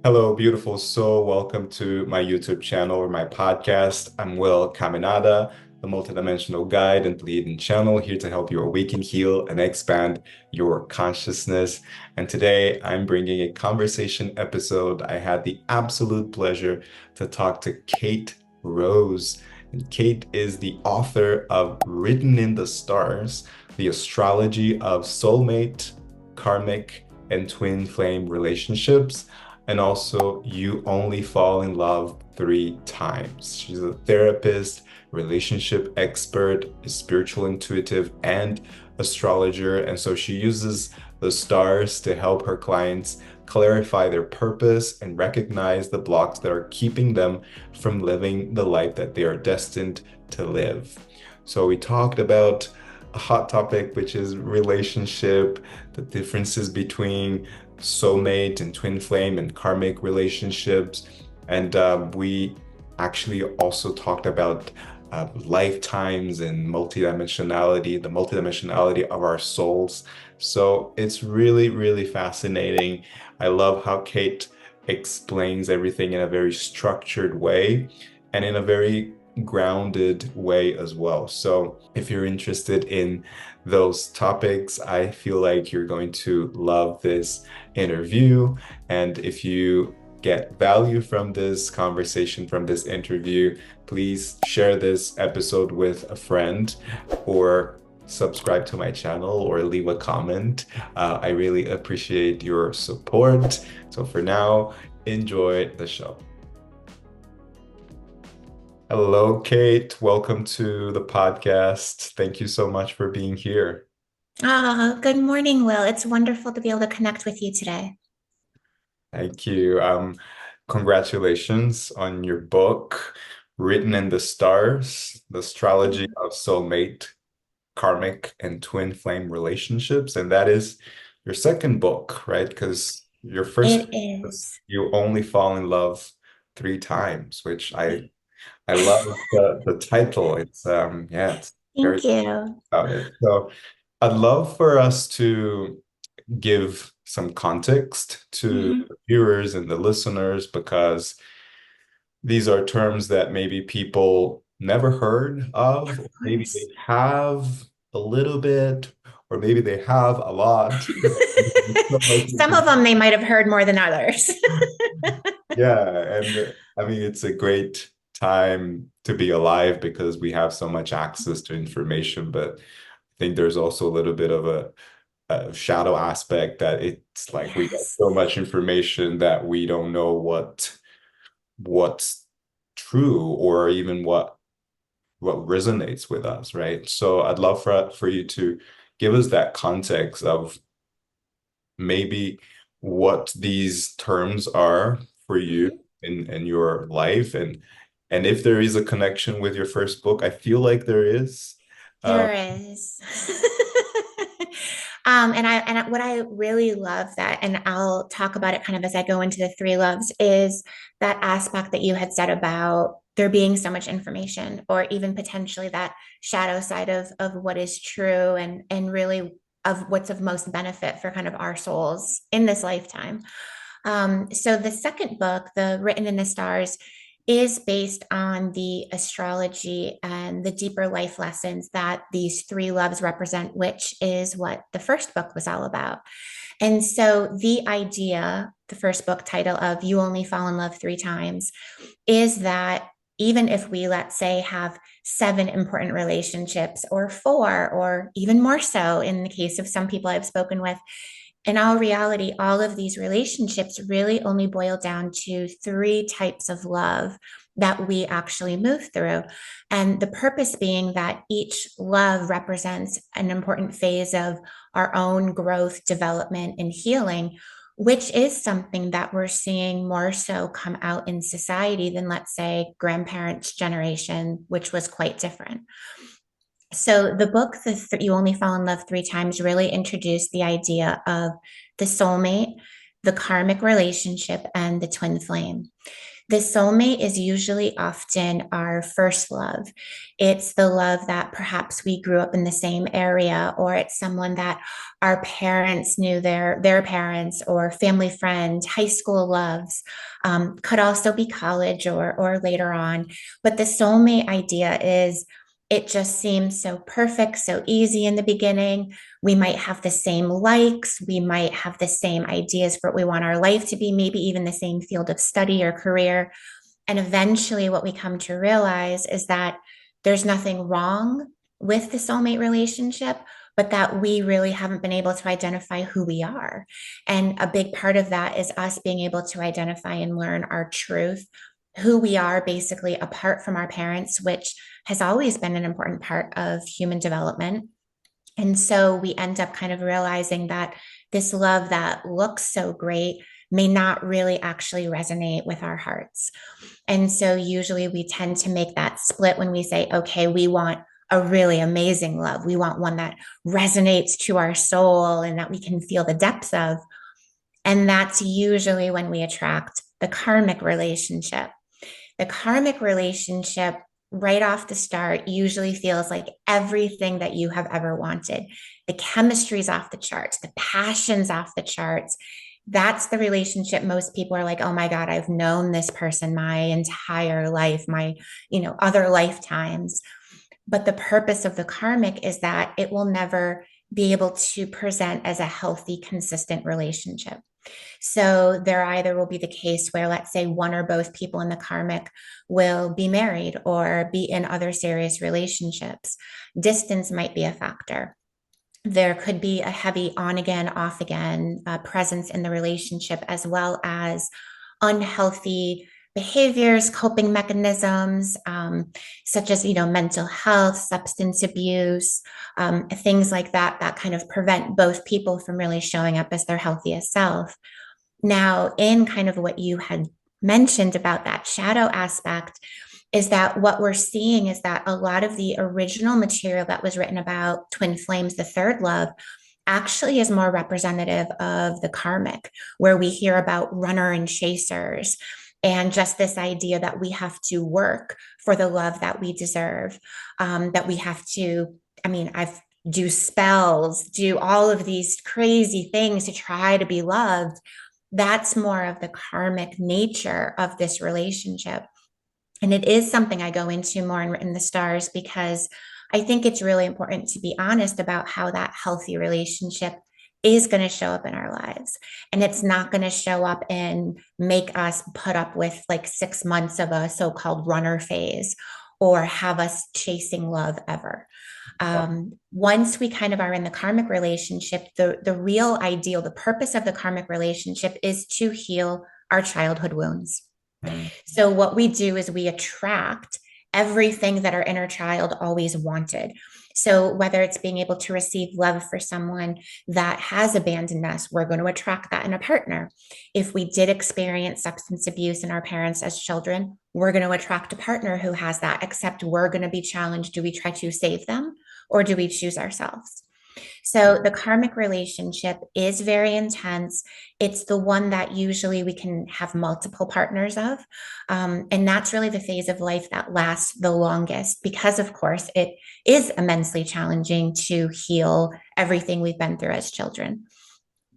Hello, beautiful soul. Welcome to my YouTube channel or my podcast. I'm Will Caminada, the multidimensional guide and leading channel here to help you awaken, heal, and expand your consciousness. And today I'm bringing a conversation episode. I had the absolute pleasure to talk to Kate Rose. And Kate is the author of Written in the Stars, the astrology of soulmate, karmic, and twin flame relationships, and also You Only Fall in Love Three Times. She's a therapist, relationship expert, a spiritual intuitive, and astrologer. And so she uses the stars to help her clients clarify their purpose and recognize the blocks that are keeping them from living the life that they are destined to live. So we talked about a hot topic, which is relationship, the differences between soulmate and twin flame and karmic relationships. And we actually also talked about lifetimes and multidimensionality, the multidimensionality of our souls. So it's really, really fascinating. I love how Kate explains everything in a very structured way and in a very grounded way as well. So if you're interested in those topics, I feel like you're going to love this interview. And if you get value from this conversation, from this interview, please share this episode with a friend or subscribe to my channel or leave a comment. I really appreciate your support. So for now, enjoy the show. Hello, Kate. Welcome to the podcast. Thank you so much for being here. Oh, good morning, Will. It's wonderful to be able to connect with you today. Thank you. Congratulations on your book, Written in the Stars, The Astrology of Soulmate, Karmic, and Twin Flame Relationships. And that is your second book, right? Because your first It book was is. You Only Fall in Love Three Times, which I love the title. It's very Thank you. about it. So I'd love for us to give some context to Mhm. the viewers and the listeners because these are terms that maybe people never heard of, Of or maybe they course. have a little bit, or maybe they have a lot. So much Some of them information. they might have heard more than others. Yeah, and I mean, it's a great time to be alive because we have so much access to information, but I think there's also a little bit of a shadow aspect that it's like we get Yes. so much information that we don't know what's true or even what resonates with us, right? So I'd love for you to give us that context of maybe what these terms are for you Mhm. in your life and if there is a connection with your first book. I feel like there is. Um, There is. What I really love that, and I'll talk about it kind of as I go into the three loves, is that aspect that you had said about there being so much information, or even potentially that shadow side of what is true and really of what's of most benefit for kind of our souls in this lifetime. So the second book, the Written in the Stars, is based on the astrology and the deeper life lessons that these three loves represent, which is what the first book was all about. And so the idea, the first book title of You Only Fall in Love Three Times, is that even if we, let's say, have seven important relationships or four, or even more so in the case of some people I've spoken with, in all reality, all of these relationships really only boil down to three types of love that we actually move through. And the purpose being that each love represents an important phase of our own growth, development, and healing, which is something that we're seeing more so come out in society than, let's say, grandparents' generation, which was quite different. So the book, You Only Fall in Love Three Times, really introduced the idea of the soulmate, the karmic relationship, and the twin flame. The soulmate is usually often our first love. It's the love that perhaps we grew up in the same area, or it's someone that our parents knew their parents, or family friend, high school loves. Could also be college or later on. But the soulmate idea is it just seems so perfect, so easy in the beginning. We might have the same likes, we might have the same ideas for what we want our life to be, maybe even the same field of study or career. And eventually, what we come to realize is that there's nothing wrong with the soulmate relationship, but that we really haven't been able to identify who we are. And a big part of that is us being able to identify and learn our truth, who we are basically apart from our parents, which has always been an important part of human development. And so we end up kind of realizing that this love that looks so great may not really actually resonate with our hearts. And so usually we tend to make that split when we say, okay, we want a really amazing love. We want one that resonates to our soul and that we can feel the depth of. And that's usually when we attract the karmic relationship. The karmic relationship, right off the start, usually feels like everything that you have ever wanted. The chemistry's off the charts, the passion's off the charts. That's the relationship most people are like, oh my God, I've known this person my entire life, my, other lifetimes. But the purpose of the karmic is that it will never be able to present as a healthy, consistent relationship. So there either will be the case where, let's say, one or both people in the karmic will be married or be in other serious relationships. Distance might be a factor. There could be a heavy on again, off again presence in the relationship, as well as unhealthy behaviors, coping mechanisms, such as, mental health, substance abuse, things like that, that kind of prevent both people from really showing up as their healthiest self. Now, in kind of what you had mentioned about that shadow aspect, is that what we're seeing is that a lot of the original material that was written about twin flames, the third love, actually is more representative of the karmic, where we hear about runner and chasers and just this idea that we have to work for the love that we deserve, that we have to, I've do spells, do all of these crazy things to try to be loved. That's more of the karmic nature of this relationship. And it is something I go into more in Written the Stars, because I think it's really important to be honest about how that healthy relationship is going to show up in our lives. And it's not going to show up and make us put up with like 6 months of a so-called runner phase or have us chasing love ever. Once we kind of are in the karmic relationship, the real ideal, the purpose of the karmic relationship is to heal our childhood wounds. Mm. So what we do is we attract everything that our inner child always wanted. So whether it's being able to receive love for someone that has abandoned us, we're going to attract that in a partner. If we did experience substance abuse in our parents as children, we're going to attract a partner who has that, except we're going to be challenged. Do we try to save them or do we choose ourselves? So the karmic relationship is very intense. It's the one that usually we can have multiple partners of. And that's really the phase of life that lasts the longest, because, of course, it is immensely challenging to heal everything we've been through as children.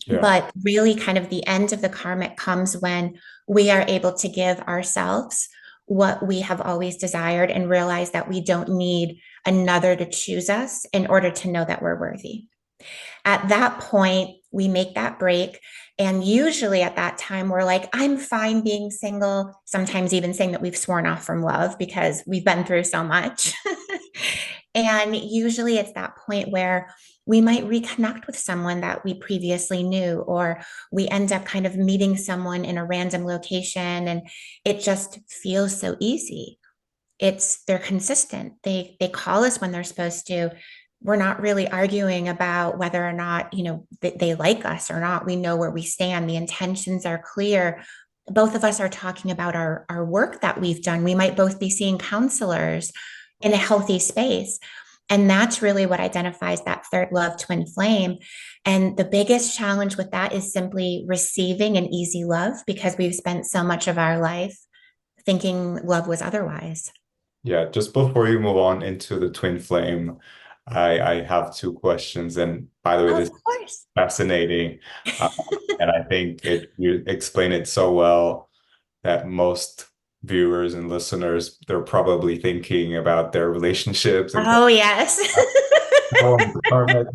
Yeah. But really, kind of the end of the karmic comes when we are able to give ourselves what we have always desired and realize that we don't need another to choose us in order to know that we're worthy. At that point, we make that break. And usually at that time, we're like, I'm fine being single, sometimes even saying that we've sworn off from love because we've been through so much. And usually it's that point where we might reconnect with someone that we previously knew, or we end up kind of meeting someone in a random location and it just feels so easy. They're consistent. They call us when they're supposed to. We're not really arguing about whether or not, they like us or not. We know where we stand. The intentions are clear. Both of us are talking about our work that we've done. We might both be seeing counselors in a healthy space. And that's really what identifies that third love twin flame. And the biggest challenge with that is simply receiving an easy love, because we've spent so much of our life thinking love was otherwise. Yeah, just before you move on into the twin flame, I have two questions. And by the way, Of this is course. fascinating. Uh, and I think you explain it so well that most viewers and listeners, they're probably thinking about their relationships and Oh, yes. oh, Karmic.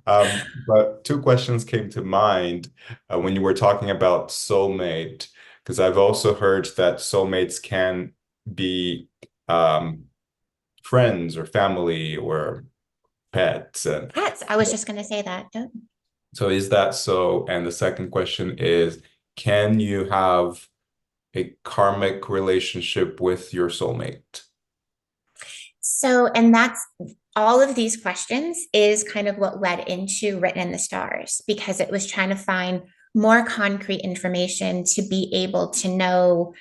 But two questions came to mind when you were talking about soulmate, because I've also heard that soulmates can be um, friends or family or pets. And Yes, I was just going to say that. so is that so? And the second question is, can you have a karmic relationship with your soulmate? So, and that's all of these questions is kind of what led into Written in the Stars, because it was trying to find more concrete information to be able to know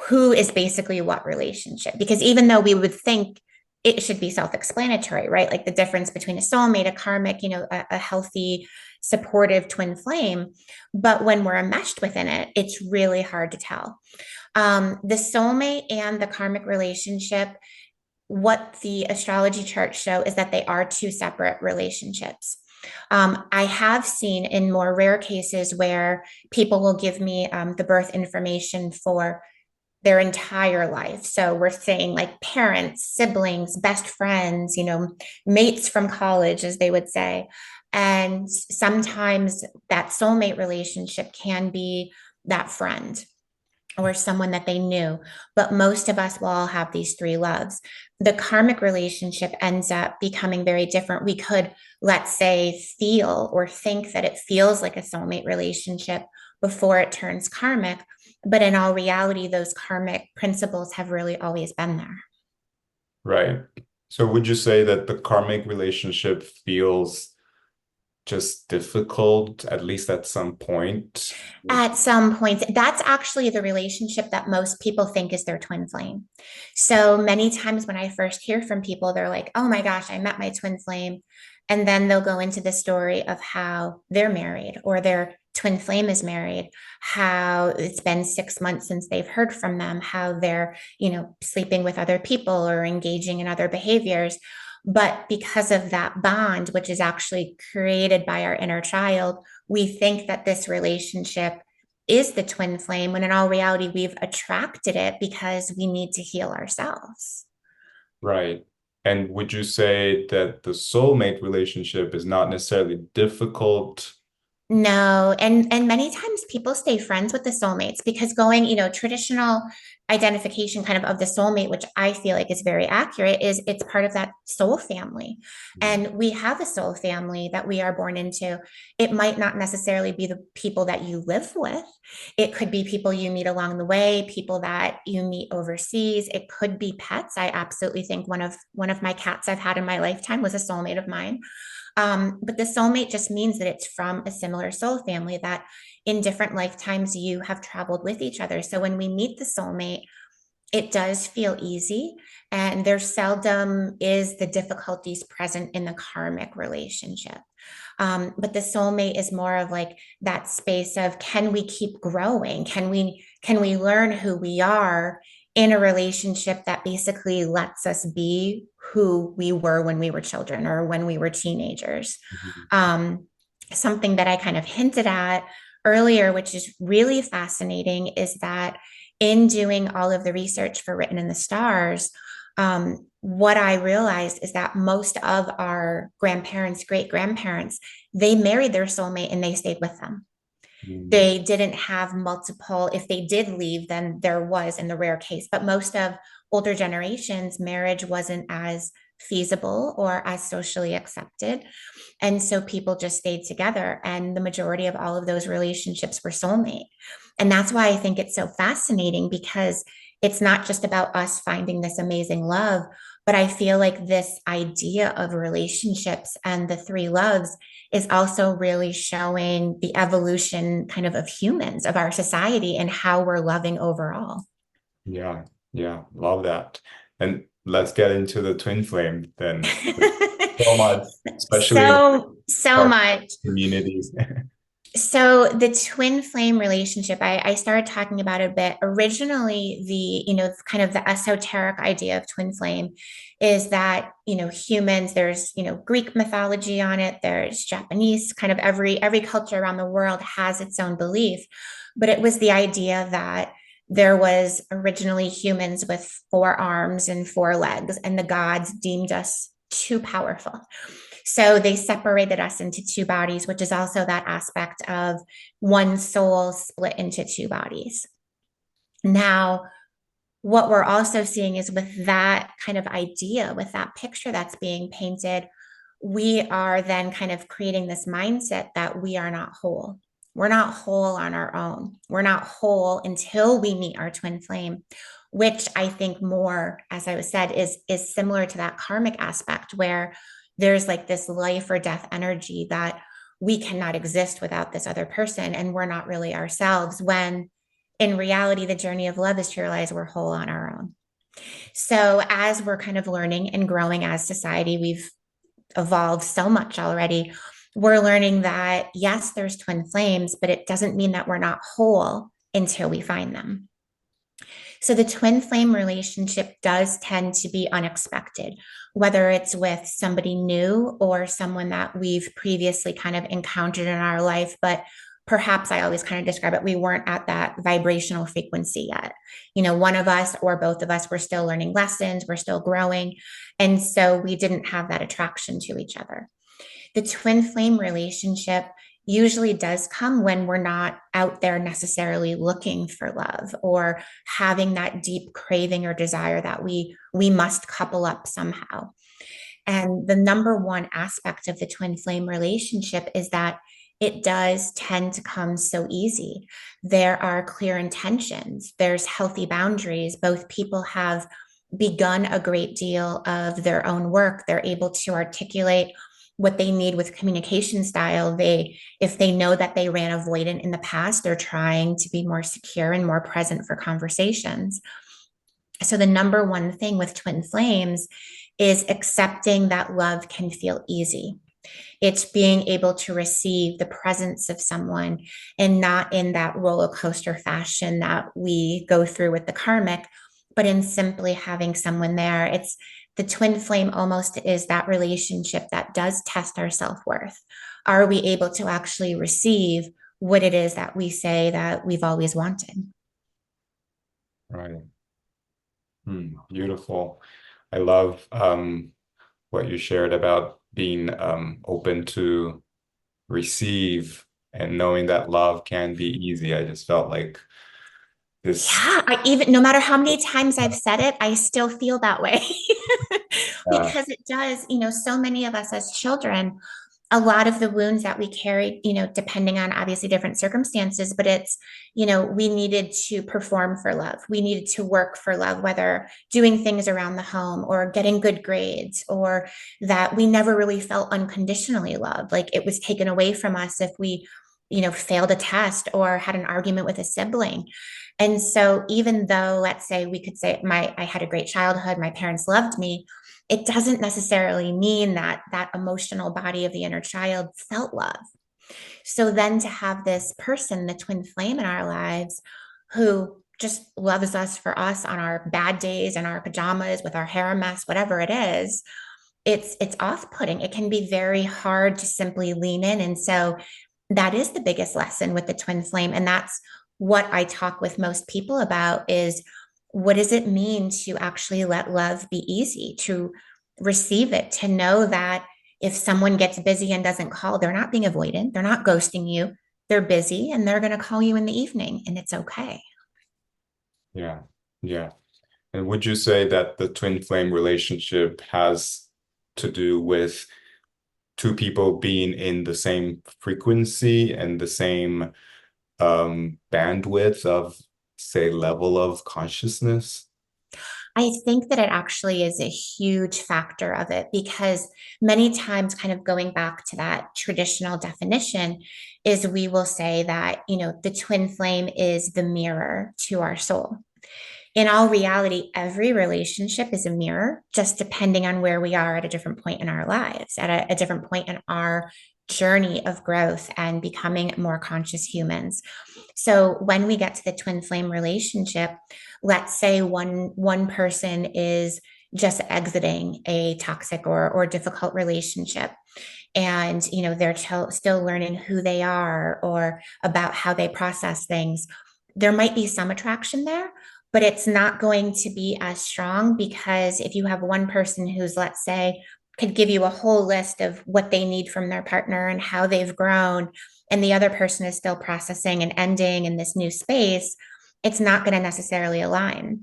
who is basically what relationship. Because even though we would think it should be self-explanatory, right? Like the difference between a soulmate, a karmic, a healthy, supportive twin flame. But when we're enmeshed within it, it's really hard to tell. The soulmate and the karmic relationship, what the astrology charts show is that they are two separate relationships. I have seen in more rare cases where people will give me the birth information for their entire life. So we're saying like parents, siblings, best friends, mates from college, as they would say. And sometimes that soulmate relationship can be that friend or someone that they knew. But most of us will all have these three loves. The karmic relationship ends up becoming very different. We could, let's say, feel or think that it feels like a soulmate relationship before it turns karmic. But in all reality, those karmic principles have really always been there. Right. So would you say that the karmic relationship feels just difficult, at least at some point? At some points, that's actually the relationship that most people think is their twin flame. So many times when I first hear from people, they're like, oh my gosh, I met my twin flame. And then they'll go into the story of how they're married or their twin flame is married, how it's been 6 months since they've heard from them, how they're, sleeping with other people or engaging in other behaviors. But because of that bond, which is actually created by our inner child, we think that this relationship is the twin flame, when in all reality, we've attracted it because we need to heal ourselves. Right. And would you say that the soulmate relationship is not necessarily difficult? No, and many times people stay friends with the soulmates because going, traditional identification kind of the soulmate, which I feel like is very accurate, is it's part of that soul family. And we have a soul family that we are born into. It might not necessarily be the people that you live with. It could be people you meet along the way, people that you meet overseas. It could be pets. I absolutely think one of my cats I've had in my lifetime was a soulmate of mine. But the soulmate just means that it's from a similar soul family that in different lifetimes you have traveled with each other. So when we meet the soulmate, it does feel easy, and there seldom is the difficulties present in the karmic relationship. But the soulmate is more of like that space of, can we keep growing? Can we learn who we are in a relationship that basically lets us be who we were when we were children or when we were teenagers? Mhm. Um, Something that I kind of hinted at earlier, which is really fascinating, is that in doing all of the research for Written in the Stars, what I realized is that most of our grandparents, great grandparents, they married their soulmate and they stayed with them. Mm. They didn't have multiple. If they did leave, then there was in the rare case, but most of older generations, marriage wasn't as feasible or as socially accepted. And so people just stayed together. And the majority of all of those relationships were soulmate. And that's why I think it's so fascinating, because it's not just about us finding this amazing love, but I feel like this idea of relationships and the three loves is also really showing the evolution kind of humans, of our society, and how we're loving overall. Yeah, yeah, love that. And let's get into the twin flame then. So much, especially in So our much. communities. So the twin flame relationship, I started talking about it a bit. Originally, kind of the esoteric idea of twin flame is that, humans, there's, Greek mythology on it, there's Japanese, kind of every culture around the world has its own belief. But it was the idea that there was originally humans with four arms and four legs, and the gods deemed us too powerful. So they separated us into two bodies, which is also that aspect of one soul split into two bodies. Now, what we're also seeing is with that kind of idea, with that picture that's being painted, we are then kind of creating this mindset that we are not whole. We're not whole on our own. We're not whole until we meet our twin flame, which I think more, as I was said, is similar to that karmic aspect where there's like this life or death energy that we cannot exist without this other person and we're not really ourselves, when in reality the journey of love is to realize we're whole on our own. So as we're kind of learning and growing as society, we've evolved so much already. We're learning that yes, there's twin flames, but it doesn't mean that we're not whole until we find them. So the twin flame relationship does tend to be unexpected, whether it's with somebody new or someone that we've previously kind of encountered in our life, but perhaps I always kind of describe it, we weren't at that vibrational frequency yet. One of us or both of us were still learning lessons, we're still growing. And so we didn't have that attraction to each other. The twin flame relationship usually does come when we're not out there necessarily looking for love or having that deep craving or desire that we must couple up somehow. And the number one aspect of the twin flame relationship is that it does tend to come so easy. There are clear intentions, there's healthy boundaries. Both people have begun a great deal of their own work. They're able to articulate what they need with communication style. If they know that they ran avoidant in the past, they're trying to be more secure and more present for conversations. So the number one thing with twin flames is accepting that love can feel easy. It's being able to receive the presence of someone and not in that roller coaster fashion that we go through with the karmic, but in simply having someone there. It's the twin flame almost is that relationship that does test our self-worth. Are we able to actually receive what it is that we say that we've always wanted? Right. Beautiful. I love what you shared about being open to receive and knowing that love can be easy. I just felt like this. Yeah, I even no matter how many times I've said it, I still feel that way. Uh, Because it does, so many of us as children, a lot of the wounds that we carried, depending on obviously different circumstances, but it's, we needed to perform for love. We needed to work for love, whether doing things around the home or getting good grades, or that we never really felt unconditionally loved. Like it was taken away from us if we, failed a test or had an argument with a sibling. And so even though, let's say we could say I had a great childhood, my parents loved me, it doesn't necessarily mean that that emotional body of the inner child felt love. So then to have this person, the twin flame in our lives, who just loves us for us on our bad days and our pajamas with our hair a mess, whatever it is, it's off-putting. It can be very hard to simply lean in. And so that is the biggest lesson with the twin flame. And that's what I talk with most people about is what does it mean to actually let love be easy, to receive it, to know that if someone gets busy and doesn't call, they're not being avoidant, they're not ghosting you, they're busy and they're going to call you in the evening and it's okay. yeah, yeah. And would you say that the twin flame relationship has to do with two people being in the same frequency and the same bandwidth of, say, level of consciousness? I think that it actually is a huge factor of it because many times, kind of going back to that traditional definition, is we will say that, the twin flame is the mirror to our soul. In all reality, every relationship is a mirror, just depending on where we are at a different point in our lives, at a different point in our journey of growth and becoming more conscious humans. So when we get to the twin flame relationship, let's say one person is just exiting a toxic or difficult relationship, and they're still learning who they are or about how they process things. There might be some attraction there, but it's not going to be as strong, because if you have one person who's, let's say, could give you a whole list of what they need from their partner and how they've grown, and the other person is still processing and ending in this new space, it's not going to necessarily align.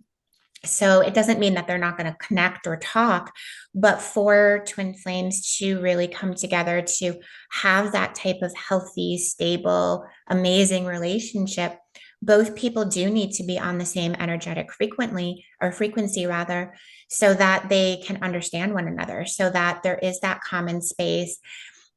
So it doesn't mean that they're not going to connect or talk, but for twin flames to really come together to have that type of healthy, stable, amazing relationship, both people do need to be on the same energetic frequency rather, so that they can understand one another, so that there is that common space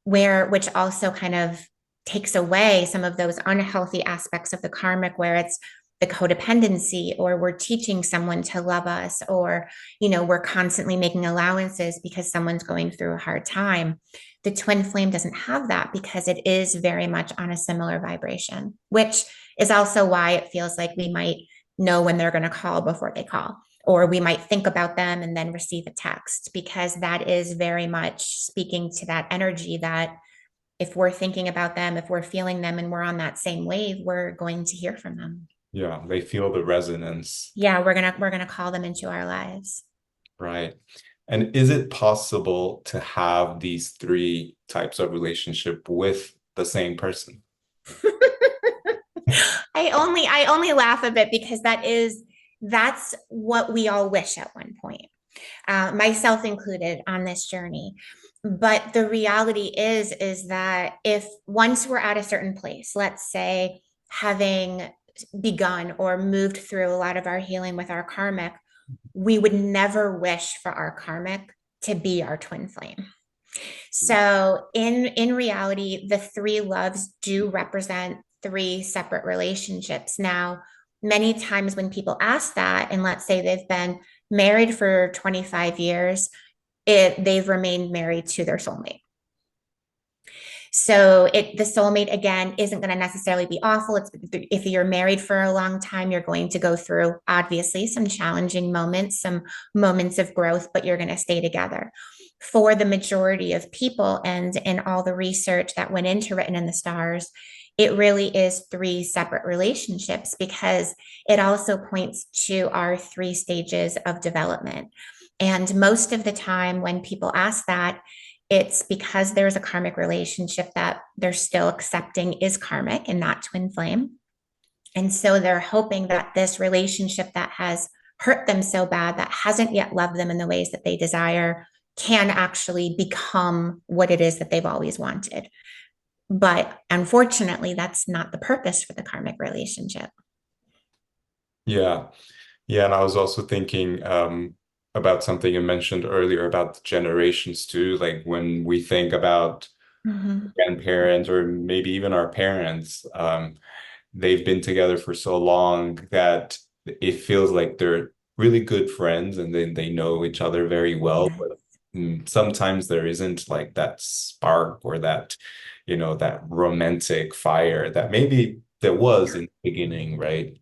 which also kind of takes away some of those unhealthy aspects of the karmic, where it's the codependency, or we're teaching someone to love us, or we're constantly making allowances because someone's going through a hard time. The twin flame doesn't have that, because it is very much on a similar vibration, which is also why it feels like we might know when they're going to call before they call, or we might think about them and then receive a text, because that is very much speaking to that energy that if we're thinking about them, if we're feeling them and we're on that same wave, we're going to hear from them. Yeah, they feel the resonance. Yeah, we're gonna call them into our lives. Right. And is it possible to have these three types of relationship with the same person? I only laugh a bit, because that's what we all wish at one point, myself included on this journey. But the reality is that if once we're at a certain place, let's say having begun or moved through a lot of our healing with our karmic, we would never wish for our karmic to be our twin flame. So in reality, the three loves do represent three separate relationships. Now, many times when people ask that, and let's say they've been married for 25 years, they've remained married to their soulmate. So the soulmate again isn't going to necessarily be awful. If you're married for a long time, you're going to go through obviously some challenging moments, some moments of growth, but you're going to stay together. For the majority of people, and in all the research that went into Written in the Stars, it really is three separate relationships, because it also points to our three stages of development. And most of the time when people ask that, it's because there's a karmic relationship that they're still accepting is karmic and not twin flame. And so they're hoping that this relationship that has hurt them so bad, that hasn't yet loved them in the ways that they desire, can actually become what it is that they've always wanted. But unfortunately, that's not the purpose for the karmic relationship. Yeah. Yeah. And I was also thinking about something you mentioned earlier about the generations too. Like when we think about Mm-hmm. grandparents or maybe even our parents, they've been together for so long that it feels like they're really good friends and then they know each other very well. Yeah. But sometimes there isn't like that spark or that, that romantic fire that maybe there was in the beginning, right?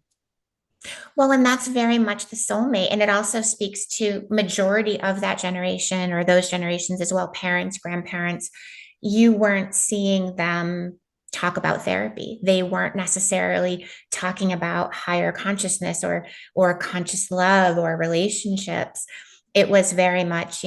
Well, and that's very much the soulmate. And it also speaks to majority of that generation or those generations as well, parents, grandparents. You weren't seeing them talk about therapy. They weren't necessarily talking about higher consciousness or conscious love or relationships. It was very much,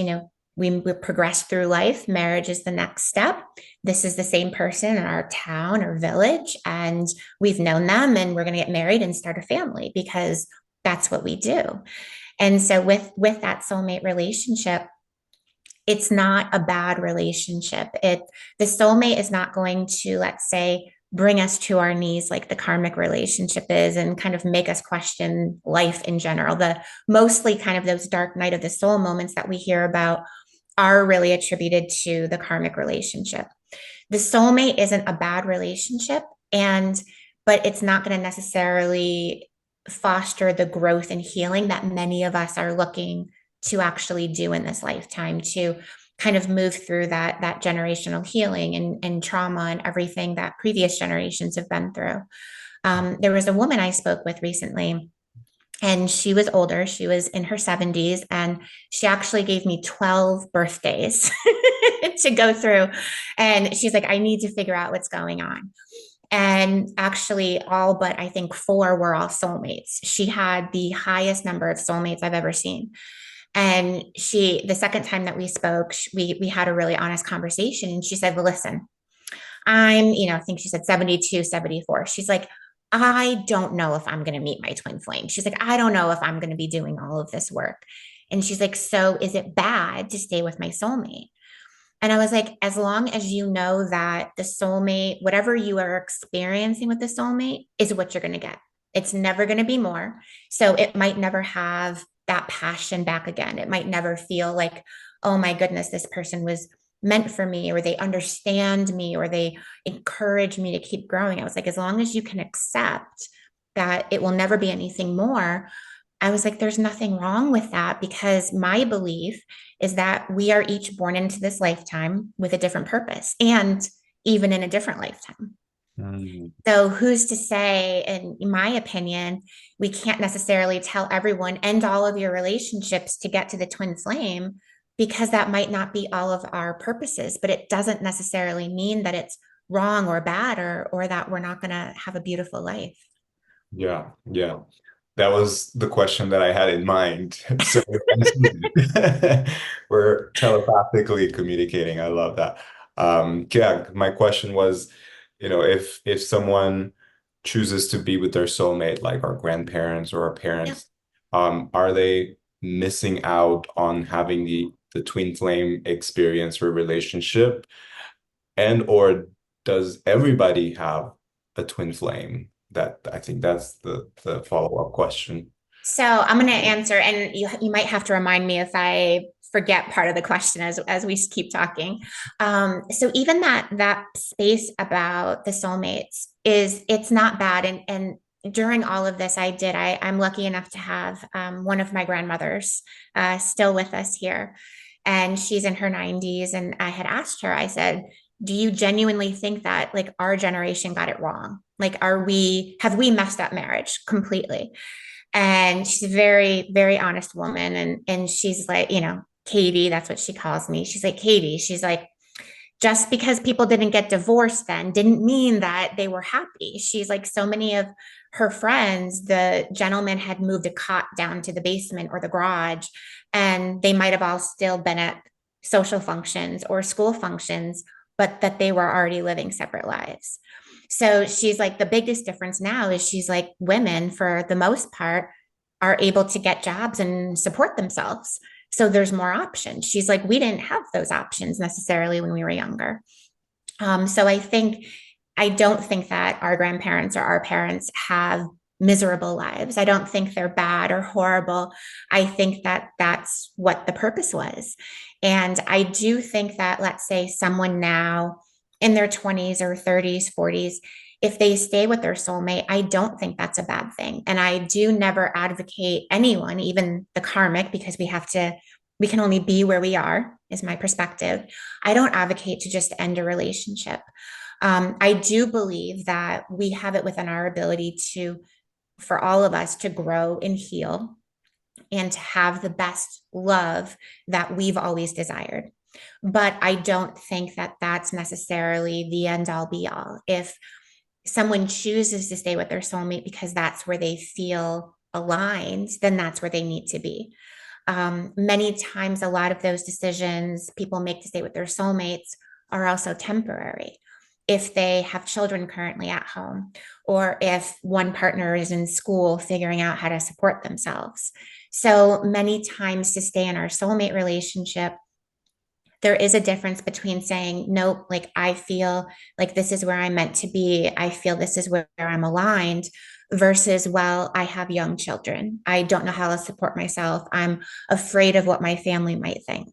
we progress through life. Marriage is the next step. This is the same person in our town or village, and we've known them, and we're going to get married and start a family because that's what we do. And so with that soulmate relationship, it's not a bad relationship. The soulmate is not going to, let's say, bring us to our knees like the karmic relationship is and kind of make us question life in general. The mostly kind of those dark night of the soul moments that we hear about are really attributed to the karmic relationship. The soulmate isn't a bad relationship, but it's not going to necessarily foster the growth and healing that many of us are looking to actually do in this lifetime, to kind of move through that generational healing and trauma and everything that previous generations have been through. There was a woman I spoke with recently, and she was older. She was in her 70s, and she actually gave me 12 birthdays to go through. And she's like, I need to figure out what's going on. And actually, all but I think four were all soulmates. She had the highest number of soulmates I've ever seen. And the second time that we spoke, we had a really honest conversation. And she said, well, listen, I think she said 72, 74. She's like, I don't know if I'm going to meet my twin flame. She's like, I don't know if I'm going to be doing all of this work. And she's like, so is it bad to stay with my soulmate? And I was like, as long as you know that the soulmate, whatever you are experiencing with the soulmate, is what you're going to get. It's never going to be more. So it might never have that passion back again. It might never feel like, oh my goodness, this person was meant for me, or they understand me, or they encourage me to keep growing. I was like, as long as you can accept that it will never be anything more, I was like, there's nothing wrong with that, because my belief is that we are each born into this lifetime with a different purpose, and even in a different lifetime. Mm. So who's to say, in my opinion, we can't necessarily tell everyone end all of your relationships to get to the twin flame, because that might not be all of our purposes, but it doesn't necessarily mean that it's wrong or bad, or that we're not going to have a beautiful life. Yeah, yeah. That was the question that I had in mind. So we're telepathically communicating. I love that. Yeah, my question was, if someone chooses to be with their soulmate, like our grandparents or our Yeah. parents, are they missing out on having the twin flame experience or relationship? And or does everybody have a twin flame? That I think that's the follow-up question. So I'm going to answer, and you might have to remind me if I forget part of the question as we keep talking. So even that space about the soulmates it's not bad, and during all of this, I'm lucky enough to have one of my grandmothers still with us here, and she's in her 90s, and I had asked her, I said, do you genuinely think that like our generation got it wrong? Like, have we messed up marriage completely? And she's a very, very honest woman. And she's like, Katie, that's what she calls me. She's like, Katie, she's like, just because people didn't get divorced then didn't mean that they were happy. She's like, so many of her friends, the gentleman had moved a cot down to the basement or the garage, and they might have all still been at social functions or school functions, but that they were already living separate lives. So she's like, the biggest difference now is she's like, women, for the most part, are able to get jobs and support themselves. So there's more options. She's like, we didn't have those options necessarily when we were younger. So I don't think that our grandparents or our parents have miserable lives. I don't think they're bad or horrible. I think that that's what the purpose was. And I do think that, let's say someone now in their 20s or 30s, 40s, if they stay with their soulmate, I don't think that's a bad thing. And I do never advocate anyone, even the karmic, because we can only be where we are, is my perspective. I don't advocate to just end a relationship. I do believe that we have it within our ability for all of us to grow and heal and to have the best love that we've always desired. But I don't think that that's necessarily the end all be all. If someone chooses to stay with their soulmate because that's where they feel aligned, then that's where they need to be. Many times, a lot of those decisions people make to stay with their soulmates are also temporary. If they have children currently at home, or if one partner is in school figuring out how to support themselves. So many times, to stay in our soulmate relationship, there is a difference between saying, nope, like I feel like this is where I'm meant to be. I feel this is where I'm aligned, versus, well, I have young children. I don't know how to support myself. I'm afraid of what my family might think.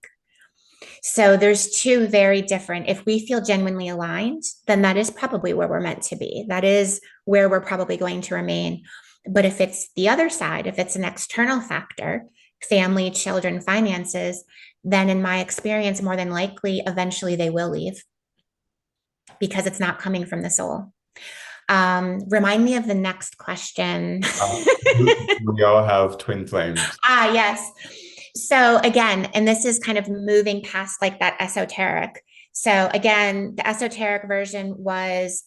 So there's two very different. If we feel genuinely aligned, then that is probably where we're meant to be. That is where we're probably going to remain. But if it's the other side, if it's an external factor, family, children, finances, then in my experience, more than likely, eventually they will leave because it's not coming from the soul. Remind me of the next question. Uh, we all have twin flames. Yes. So again, and this is kind of moving past like that esoteric. So again, the esoteric version was,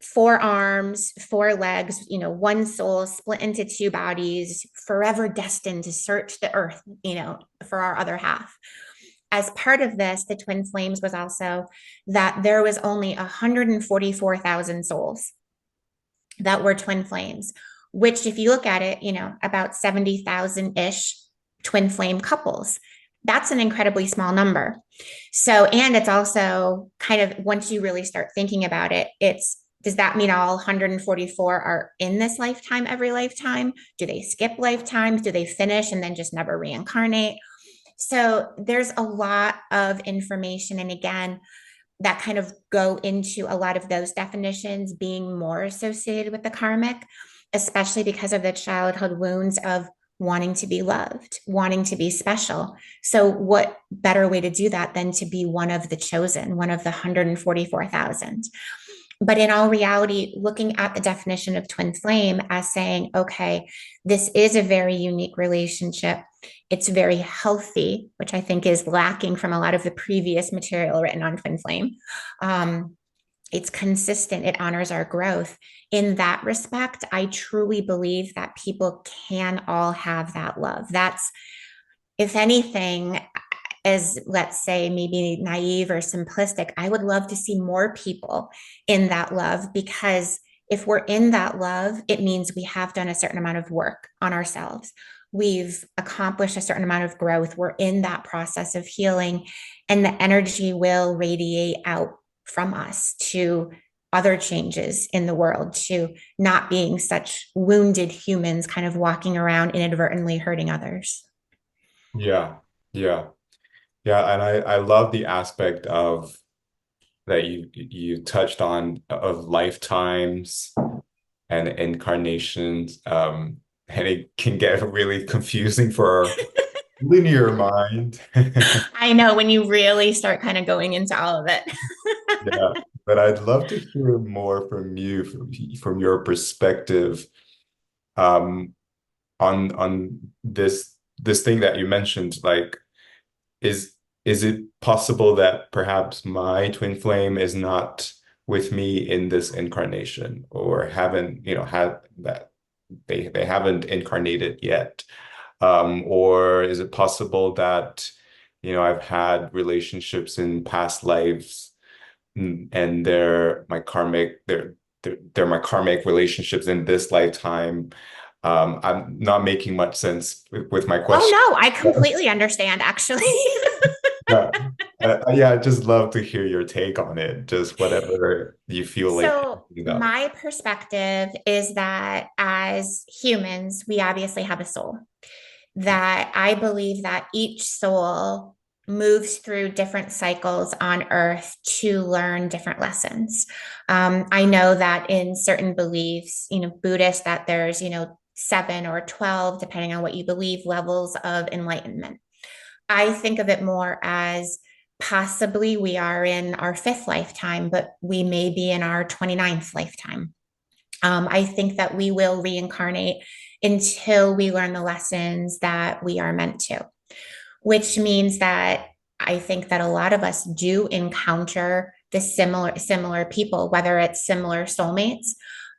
4 arms, 4 legs, one soul split into 2 bodies, forever destined to search the earth, for our other half. As part of this, the twin flames was also that there was only 144,000 souls that were twin flames, which, if you look at it, about 70,000 ish twin flame couples. That's an incredibly small number. So, and it's also kind of, once you really start thinking about it, does that mean all 144 are in this lifetime every lifetime? Do they skip lifetimes? Do they finish and then just never reincarnate? So there's a lot of information. And again, that kind of go into a lot of those definitions being more associated with the karmic, especially because of the childhood wounds of wanting to be loved, wanting to be special. So, what better way to do that than to be one of the chosen, one of the 144,000? But in all reality, looking at the definition of twin flame as saying, okay, this is a very unique relationship. It's very healthy, which I think is lacking from a lot of the previous material written on twin flame. It's consistent. It honors our growth. In that respect, I truly believe that people can all have that love. That's, if anything, as let's say maybe naive or simplistic, I would love to see more people in that love, because if we're in that love, it means we have done a certain amount of work on ourselves. We've accomplished a certain amount of growth. We're in that process of healing, and the energy will radiate out from us to other changes in the world, to not being such wounded humans kind of walking around inadvertently hurting others. Yeah, yeah, yeah. And I love the aspect of that you touched on of lifetimes and incarnations. And it can get really confusing for our linear mind. I know when you really start kind of going into all of it. Yeah, but I'd love to hear more from you, from your perspective, um, on this thing that you mentioned. Like, is is it possible that perhaps my twin flame is not with me in this incarnation, or haven't, had that they haven't incarnated yet? Or is it possible that, I've had relationships in past lives, and they're my karmic relationships in this lifetime. I'm not making much sense with my Oh question. no, I completely understand actually. Yeah. Yeah, I'd just love to hear your take on it. Just whatever you feel like So, talking about. my perspective is that as humans, we obviously have a soul. That I believe that each soul moves through different cycles on earth to learn different lessons. I know that in certain beliefs, Buddhist, that there's, 7 or 12, depending on what you believe, levels of enlightenment. I think of it more as possibly we are in our fifth lifetime, but we may be in our 29th lifetime. I think that we will reincarnate until we learn the lessons that we are meant to, which means that I think that a lot of us do encounter the similar people, whether it's similar soulmates.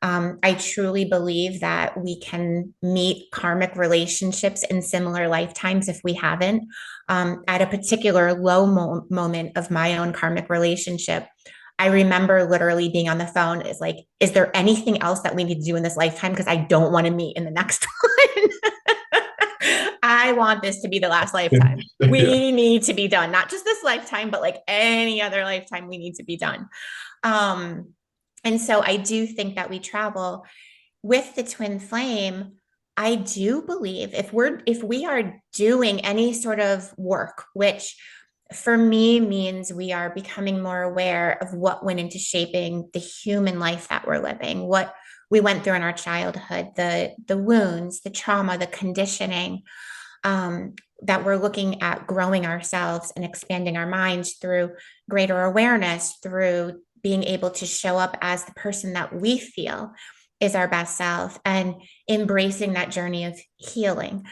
I truly believe that we can meet karmic relationships in similar lifetimes if we haven't. At a particular low moment of my own karmic relationship, I remember literally being on the phone. Is like, is there anything else that we need to do in this lifetime? Because I don't want to meet in the next one. I want this to be the last lifetime. Yeah. We need to be done, not just this lifetime, but like any other lifetime, we need to be done. Um, and so I do think that we travel with the twin flame. I do believe if we are doing any sort of work, which for me means we are becoming more aware of what went into shaping the human life that we're living, what we went through in our childhood, the wounds, the trauma, the conditioning. that we're looking at growing ourselves and expanding our minds through greater awareness, through being able to show up as the person that we feel is our best self, and embracing that journey of healing.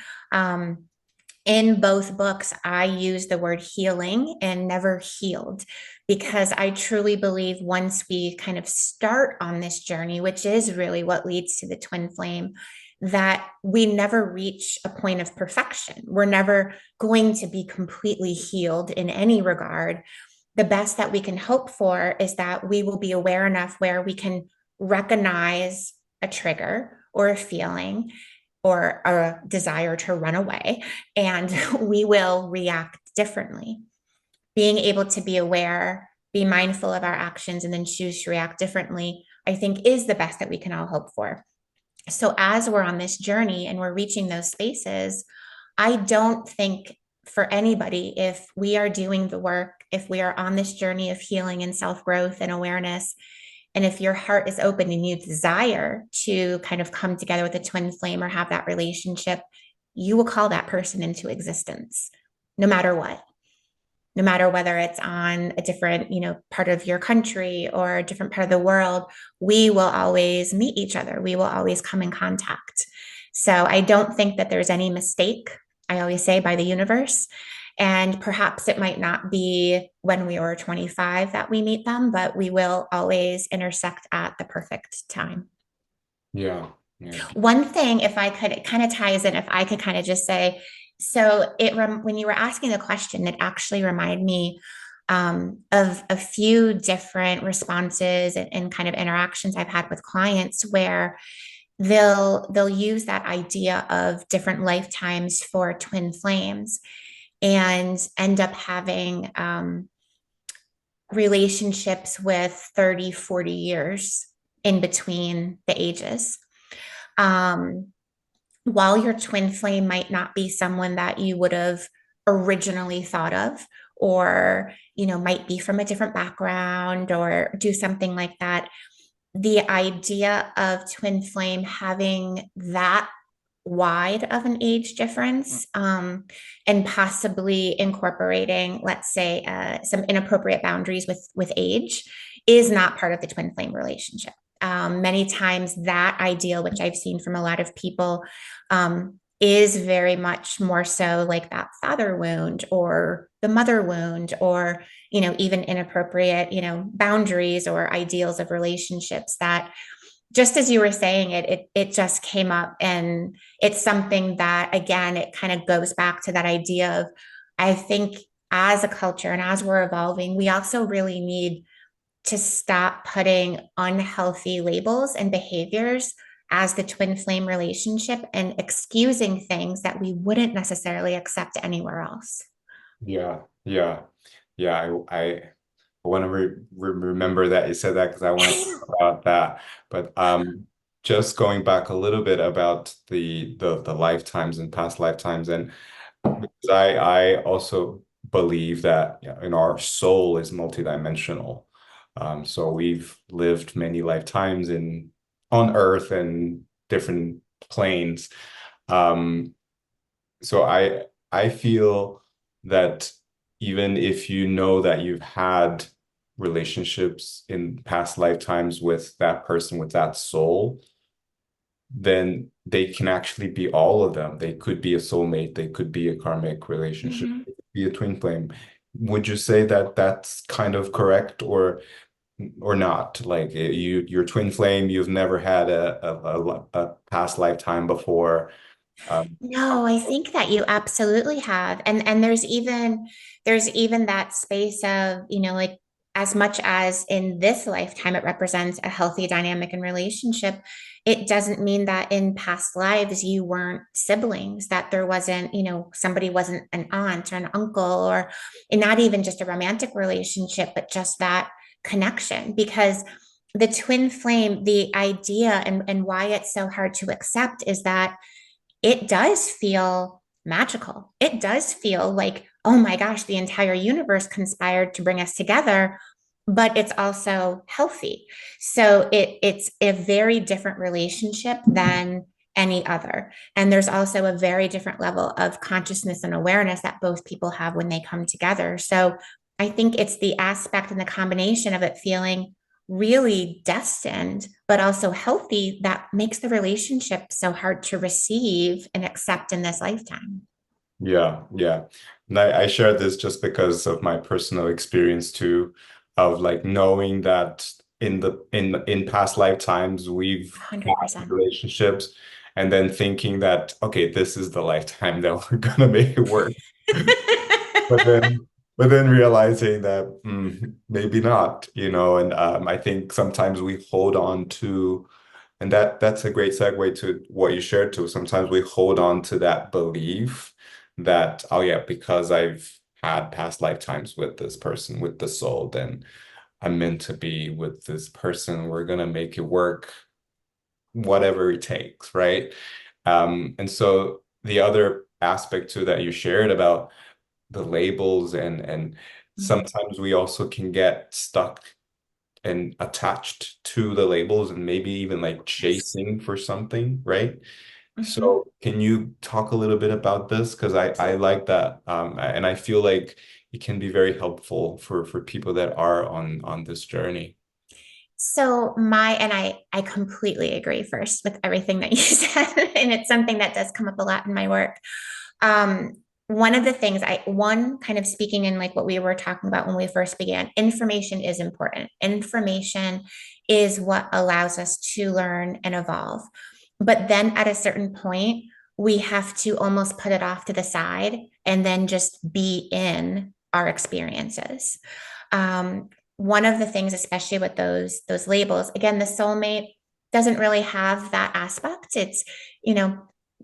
In both books, I use the word healing and never healed, because I truly believe once we kind of start on this journey, which is really what leads to the twin flame, that we never reach a point of perfection. We're never going to be completely healed in any regard. The best that we can hope for is that we will be aware enough where we can recognize a trigger or a feeling or a desire to run away, and we will react differently. Being able to be aware, be mindful of our actions, and then choose to react differently, I think is the best that we can all hope for. So, as we're on this journey and we're reaching those spaces, I don't think for anybody, if we are doing the work, if we are on this journey of healing and self growth and awareness, and if your heart is open and you desire to kind of come together with a twin flame or have that relationship, you will call that person into existence, no matter what. No matter whether it's on a different, part of your country or a different part of the world, we will always meet each other. We will always come in contact. So I don't think that there's any mistake, I always say, by the universe. And perhaps it might not be when we were 25 that we meet them, but we will always intersect at the perfect time. Yeah. Yeah. One thing, if I could, it kind of ties in, if I could kind of just say, so when you were asking the question, it actually reminded me of a few different responses and kind of interactions I've had with clients where they'll use that idea of different lifetimes for twin flames and end up having relationships with 30, 40 years in between the ages. While your twin flame might not be someone that you would have originally thought of, or might be from a different background or do something like that, the idea of twin flame having that wide of an age difference, and possibly incorporating, let's say, some inappropriate boundaries with age, is not part of the twin flame relationship. Many times that ideal, which I've seen from a lot of people, is very much more so like that father wound or the mother wound, or even inappropriate boundaries or ideals of relationships that, just as you were saying it just came up. And it's something that, again, it kind of goes back to that idea of, I think, as a culture and as we're evolving, we also really need to stop putting unhealthy labels and behaviors as the twin flame relationship and excusing things that we wouldn't necessarily accept anywhere else. Yeah. Yeah. Yeah. I want to remember that you said that because I want to talk about that. But just going back a little bit about the lifetimes and past lifetimes, and because I also believe that, our soul is multidimensional. So we've lived many lifetimes on Earth and different planes. Um, so I feel that even if you know that you've had relationships in past lifetimes with that person, with that soul, then they can actually be all of them. They could be a soulmate, they could be a karmic relationship, Mhm. they could be a twin flame. Would you say that that's kind of correct, or not? Like, your twin flame, you've never had a past lifetime before. Um, No, I think that you absolutely have. And there's even that space of, like, as much as in this lifetime it represents a healthy dynamic and relationship, it doesn't mean that in past lives you weren't siblings, that there wasn't, somebody wasn't an aunt or an uncle, or and not even just a romantic relationship, but just that connection. Because the twin flame, the idea and why it's so hard to accept is that it does feel magical. It does feel like, oh my gosh, the entire universe conspired to bring us together, but it's also healthy. So it's a very different relationship than any other. And there's also a very different level of consciousness and awareness that both people have when they come together. So I think it's the aspect and the combination of it feeling really destined, but also healthy that makes the relationship so hard to receive and accept in this lifetime. Yeah, yeah. And I share this just because of my personal experience too, of like knowing that in past lifetimes we've had 100%. relationships and then thinking that okay, this is the lifetime that we're gonna make it work. But then realizing that maybe not, and I think sometimes we hold on to, and that's a great segue to what you shared too. Sometimes we hold on to that belief that, oh yeah, because I've had past lifetimes with this person, with the soul, then I'm meant to be with this person. We're gonna make it work, whatever it takes, right? And so the other aspect too that you shared about the labels and Mhm. sometimes we also can get stuck and attached to the labels and maybe even like Yes. chasing for something, right? Mhm. So can you talk a little bit about this? Because I like that. And I feel like it can be very helpful for people that are on this journey. So I completely agree first with everything that you said, and it's something that does come up a lot in my work. Um, one of the things one kind of speaking in like what we were talking about when we first began, information is important. Information is what allows us to learn and evolve. But then at a certain point, we have to almost put it off to the side and then just be in our experiences. One of the things, especially with those labels, again, the soulmate doesn't really have that aspect. It's, you know,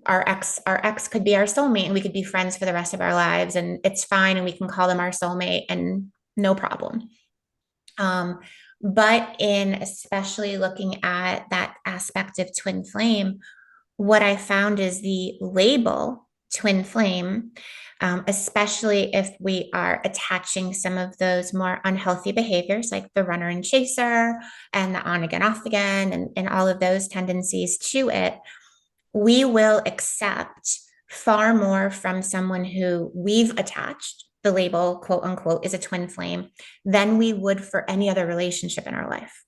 our ex could be our soulmate and we could be friends for the rest of our lives and it's fine and we can call them our soulmate and no problem. Um, but in especially looking at that aspect of twin flame, what I found is the label twin flame, especially if we are attaching some of those more unhealthy behaviors like the runner and chaser and the on again, off again, and all of those tendencies to it, we will accept far more from someone who we've attached the label, quote unquote, is a twin flame than we would for any other relationship in our life.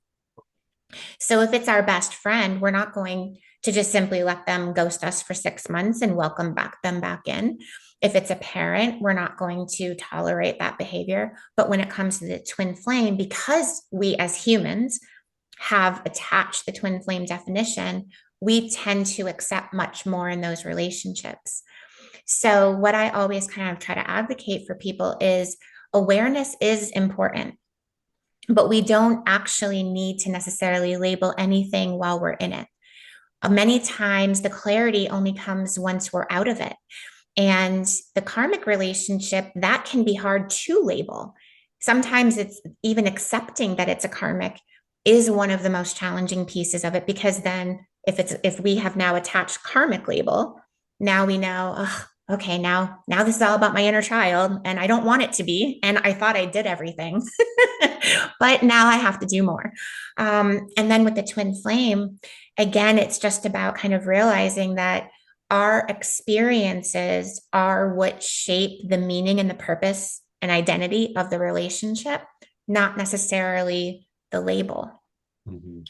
So if it's our best friend, we're not going to just simply let them ghost us for 6 months and welcome them back in. If it's a parent, we're not going to tolerate that behavior. But when it comes to the twin flame, because we as humans have attached the twin flame definition, we tend to accept much more in those relationships. So, what I always kind of try to advocate for people is awareness is important, but we don't actually need to necessarily label anything while we're in it. Many times, the clarity only comes once we're out of it. And the karmic relationship, that can be hard to label. Sometimes it's even accepting that it's a karmic is one of the most challenging pieces of it because then if we have now attached karmic label, now we know, oh, okay, now this is all about my inner child and I don't want it to be. And I thought I did everything, but now I have to do more. And then with the twin flame, again, it's just about kind of realizing that our experiences are what shape the meaning and the purpose and identity of the relationship, not necessarily the label. Mhm.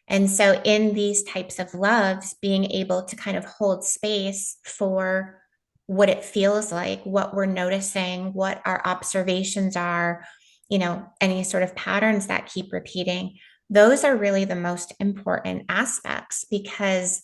And so, in these types of loves, being able to kind of hold space for what it feels like, what we're noticing, what our observations are, any sort of patterns that keep repeating, those are really the most important aspects because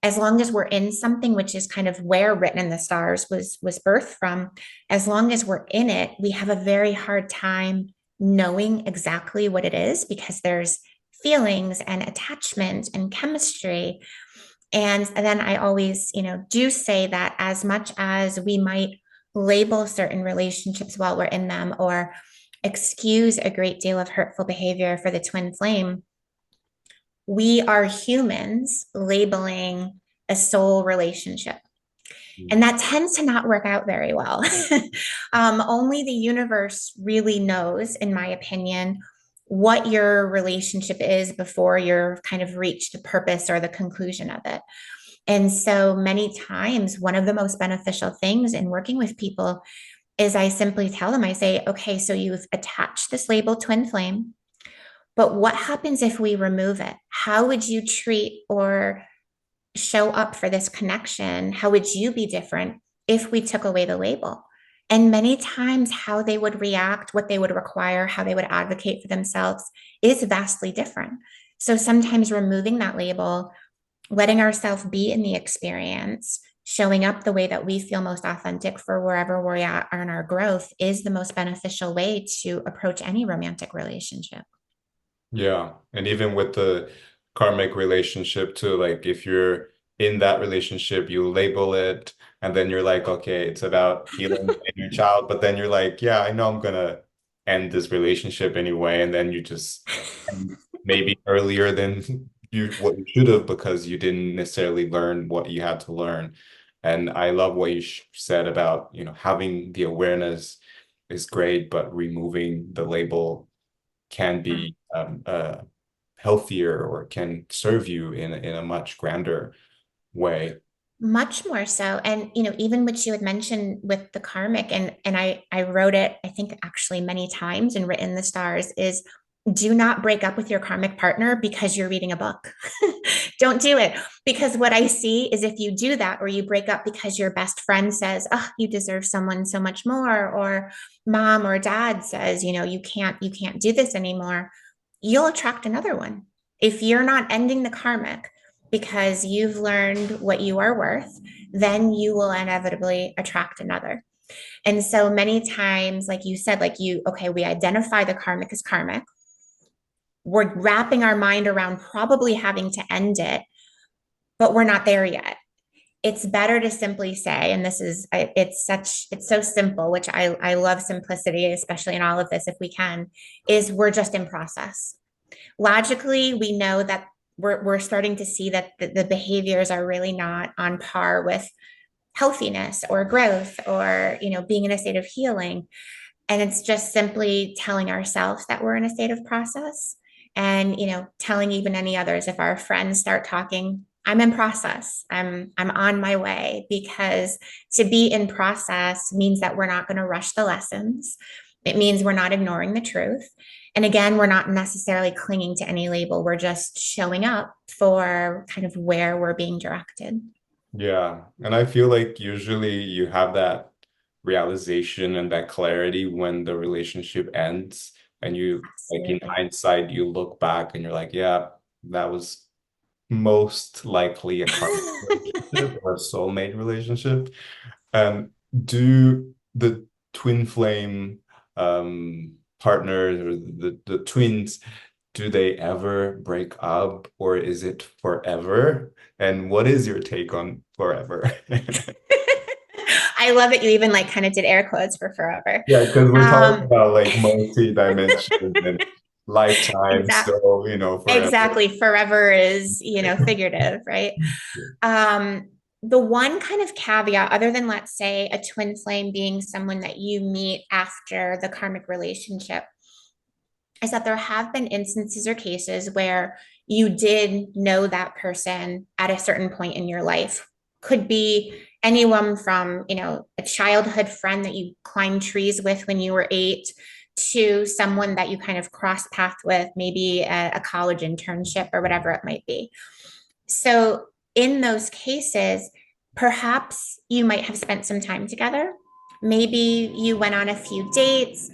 as long as we're in something, which is kind of where written in the stars was birthed from, as long as we're in it, we have a very hard time knowing exactly what it is because there's feelings and attachment and chemistry. And then I always, do say that as much as we might label certain relationships while we're in them or excuse a great deal of hurtful behavior for the twin flame, we are humans labeling a soul relationship. And that tends to not work out very well. Only the universe really knows, in my opinion, what your relationship is before you're kind of reached the purpose or the conclusion of it. And so many times, one of the most beneficial things in working with people is I simply tell them, I say, okay, so you've attached this label twin flame, but what happens if we remove it? How would you treat or show up for this connection? How would you be different if we took away the label? And many times, how they would react, what they would require, how they would advocate for themselves is vastly different. So sometimes removing that label, letting ourselves be in the experience, showing up the way that we feel most authentic for wherever we're at in our growth is the most beneficial way to approach any romantic relationship. Yeah. And even with the karmic relationship too, like if you're in that relationship, you label it and then you're like, okay, it's about healing the inner child, but then you're like, yeah, I know I'm gonna end this relationship anyway, and then you just end maybe earlier than you what you should have because you didn't necessarily learn what you had to learn. And I love what you said about, having the awareness is great, but removing the label can be healthier or can serve you in a much grander way. Much more so. And even what you had mentioned with the karmic, and I wrote it, I think actually many times and written the stars, is do not break up with your karmic partner because you're reading a book. Don't do it. Because what I see is if you do that, or you break up because your best friend says, oh, you deserve someone so much more, or mom or dad says, you can't do this anymore, you'll attract another one. If you're not ending the karmic because you've learned what you are worth, then you will inevitably attract another. And so many times, like you said, okay, we identify the karmic as karmic. We're wrapping our mind around probably having to end it, but we're not there yet. It's better to simply say, and it's so simple, which I love simplicity, especially in all of this, if we can, is we're just in process. Logically, we know that we're starting to see that the behaviors are really not on par with healthiness or growth or being in a state of healing, and it's just simply telling ourselves that we're in a state of process, and telling even any others. If our friends start talking, I'm in process, I'm on my way, because to be in process means that we're not going to rush the lessons. It means we're not ignoring the truth. And again, we're not necessarily clinging to any label. We're just showing up for kind of where we're being directed. Yeah. And I feel like usually you have that realization and that clarity when the relationship ends and you like in Absolutely. hindsight you look back and you're like, yeah, that was most likely a karmic relationship or a soulmate relationship. Um, do the twin flame partners or the twins, do they ever break up or is it forever? And what is your take on forever? I love that you even like kind of did air quotes for forever. Yeah, because we're talking Um, about like multi-dimension and lifetime, exactly. so forever. Exactly. Forever is, figurative, right? Um, the one kind of caveat, other than let's say a twin flame being someone that you meet after the karmic relationship, is that there have been instances or cases where you did know that person at a certain point in your life. Could be anyone from, a childhood friend that you climbed trees with when you were 8 to someone that you kind of crossed path with, maybe a college internship or whatever it might be. So in those cases, perhaps you might have spent some time together. Maybe you went on a few dates.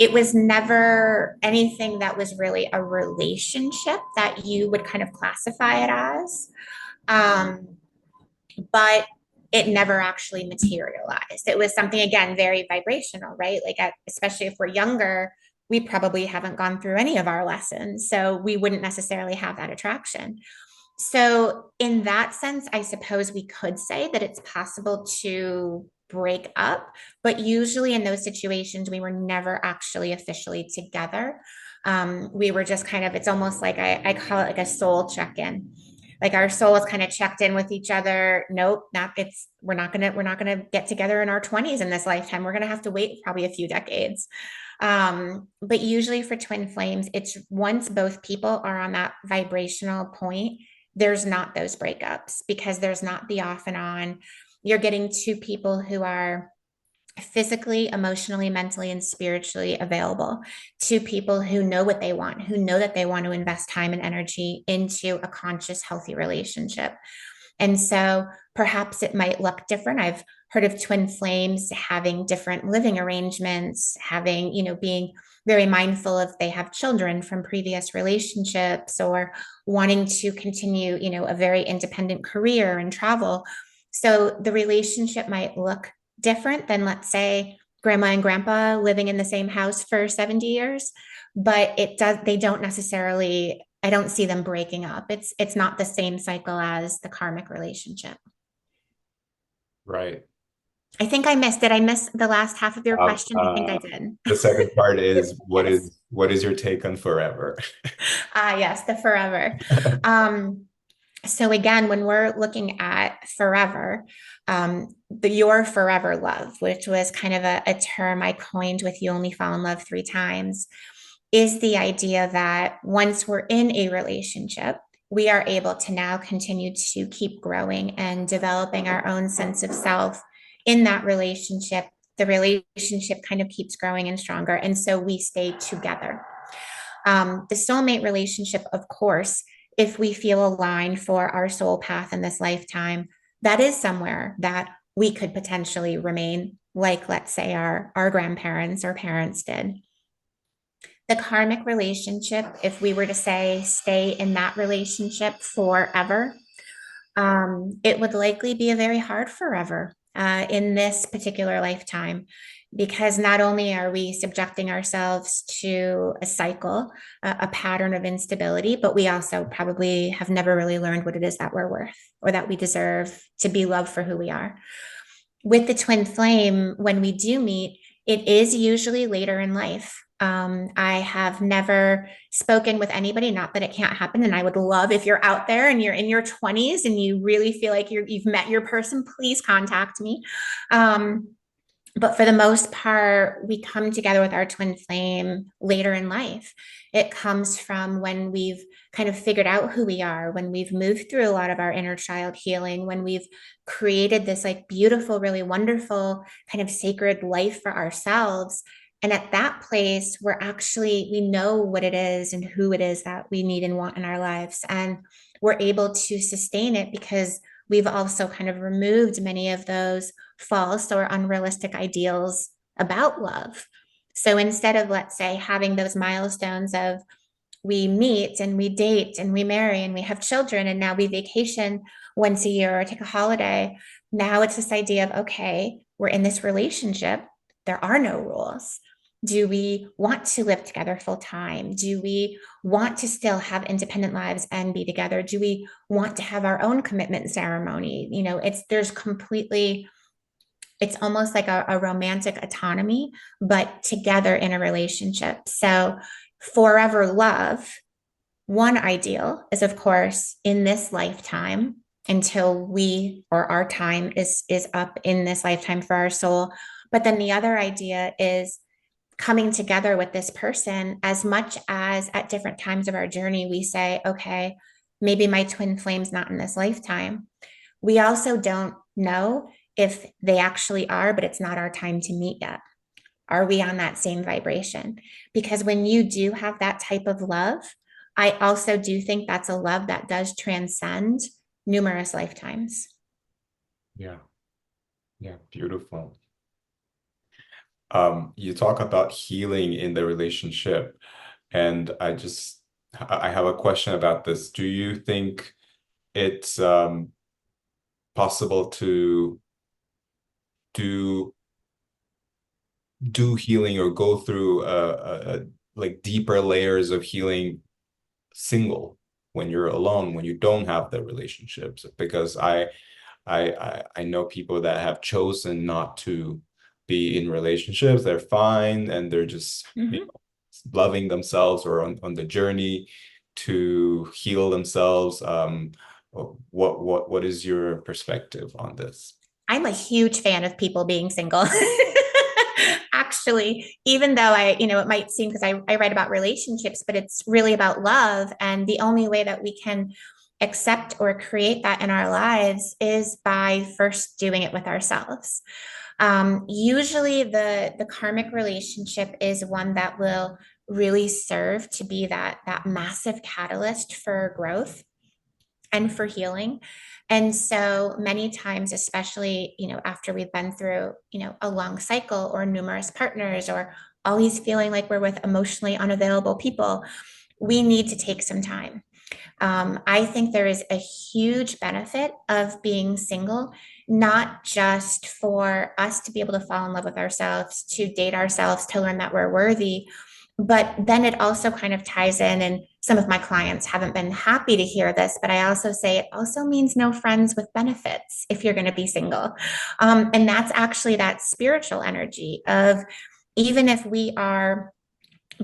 It was never anything that was really a relationship that you would kind of classify it as. Um, but it never actually materialized. It was something, again, very vibrational, right? Especially if we're younger, we probably haven't gone through any of our lessons. So we wouldn't necessarily have that attraction. So, in that sense, I suppose we could say that it's possible to break up, but usually in those situations, we were never actually officially together. We were just kind of, it's almost like I call it like a soul check in. Like our souls kind of checked in with each other. Nope, not it's we're not gonna get together in our 20s in this lifetime. We're gonna have to wait probably a few decades. But usually for twin flames, it's once both people are on that vibrational point, there's not those breakups because there's not the off and on. You're getting two people who are physically, emotionally, mentally, and spiritually available to people who know what they want, who know that they want to invest time and energy into a conscious, healthy relationship. And so perhaps it might look different. I've heard of twin flames having different living arrangements, having, being very mindful if they have children from previous relationships or wanting to continue, a very independent career and travel. So the relationship might look different than, let's say, grandma and grandpa living in the same house for 70 years, but they don't necessarily, I don't see them breaking up. It's not the same cycle as the karmic relationship. Right. Did I miss the last half of your Um, question? I think I uh, did. the second part is Yes. what is your take on forever? Yes, the forever. Um, so again, when we're looking at forever, your forever love, which was kind of a term I coined with You Only Fall in Love Three Times, is the idea that once we're in a relationship, we are able to now continue to keep growing and developing our own sense of self in that relationship. The relationship kind of keeps growing and stronger. And so we stay together. The soulmate relationship, of course, if we feel aligned for our soul path in this lifetime, that is somewhere that we could potentially remain, like, let's say, our grandparents or parents did. The karmic relationship, if we were to say stay in that relationship forever, it would likely be a very hard forever in this particular lifetime, because not only are we subjecting ourselves to a cycle, a pattern of instability, but we also probably have never really learned what it is that we're worth or that we deserve to be loved for who we are. With the twin flame, when we do meet, it is usually later in life. I have never spoken with anybody, not that it can't happen. And I would love, if you're out there and you're in your 20s and you really feel like you've met your person, please contact me. Um, but for the most part, we come together with our twin flame later in life. It comes from when we've kind of figured out who we are, when we've moved through a lot of our inner child healing, when we've created this like beautiful, really wonderful kind of sacred life for ourselves. And at that place, we know what it is and who it is that we need and want in our lives. And we're able to sustain it because we've also kind of removed many of those false or unrealistic ideals about love. So instead of, let's say, having those milestones of we meet and we date and we marry and we have children and now we vacation once a year or take a holiday, now it's this idea of, okay, we're in this relationship. There are no rules. Do we want to live together full time? Do we want to still have independent lives and be together? Do we want to have our own commitment ceremony? It's almost like a romantic autonomy, but together in a relationship. So forever love, one ideal is, of course, in this lifetime until we or our time is up in this lifetime for our soul. But then the other idea is coming together with this person, as much as at different times of our journey, we say, okay, maybe my twin flame's not in this lifetime. We also don't know if they actually are, but it's not our time to meet yet. Are we on that same vibration? Because when you do have that type of love, I also do think that's a love that does transcend numerous lifetimes. Yeah, yeah, beautiful. You talk about healing in the relationship, and I have a question about this. Do you think it's possible to do do healing or go through like deeper layers of healing single when you're alone, when you don't have the relationships? Because I know people that have chosen not to be in relationships. They're fine and they're just, Mhm. loving themselves or on the journey to heal themselves. What is your perspective on this? I'm a huge fan of people being single. Actually, even though it might seem, because I write about relationships, but it's really about love. And the only way that we can accept or create that in our lives is by first doing it with ourselves. Usually, the karmic relationship is one that will really serve to be that massive catalyst for growth and for healing. And so many times, especially, after we've been through, a long cycle or numerous partners or always feeling like we're with emotionally unavailable people, we need to take some time. I think there is a huge benefit of being single, not just for us to be able to fall in love with ourselves, to date ourselves, to learn that we're worthy, but then it also kind of ties in, and some of my clients haven't been happy to hear this, but I also say it also means no friends with benefits if you're going to be single. And that's actually that spiritual energy of, even if we are